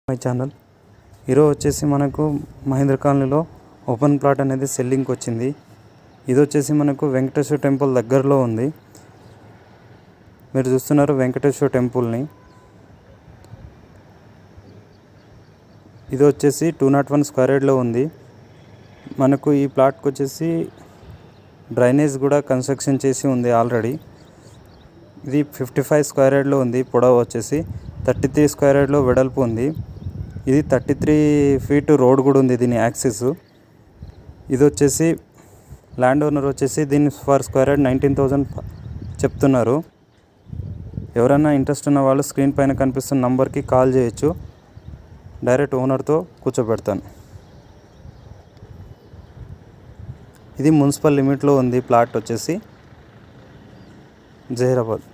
My channel ఈరోజు వచ్చేసి మనకు మహేంద్ర కాలనీలో ఓపెన్ ప్లాట్ అనేది సెల్లింగ్కి వచ్చింది. ఇది వచ్చేసి మనకు వెంకటేశ్వర టెంపుల్ దగ్గరలో ఉంది. మీరు చూస్తున్నారు వెంకటేశ్వర టెంపుల్ని. ఇది వచ్చేసి 201 స్క్వేర్ యార్డ్లో ఉంది. మనకు ఈ ప్లాట్కి వచ్చేసి డ్రైనేజ్ కూడా కన్స్ట్రక్షన్ చేసి ఉంది ఆల్రెడీ. ఇది 55 స్క్వేర్ యార్డ్లో ఉంది. పొడవు వచ్చేసి 33 స్క్వేర్ యార్డ్లో వెడల్పు ఉంది. ఇది 33 ఫీట్ రోడ్ కూడా ఉంది దీని యాక్సెస్. ఇది వచ్చేసి ల్యాండ్ ఓనర్ వచ్చేసి దీని ఫర్ స్క్వేర్ యార్డ్ 19,000 చెప్తున్నారు. ఎవరైనా ఇంట్రెస్ట్ ఉన్న వాళ్ళు స్క్రీన్ పైన కనిపిస్తున్న నంబర్కి కాల్ చేయొచ్చు. డైరెక్ట్ ఓనర్తో కూర్చోబెడతాను. ఇది మున్సిపల్ లిమిట్లో ఉంది ప్లాట్ వచ్చేసి జహీరాబాద్.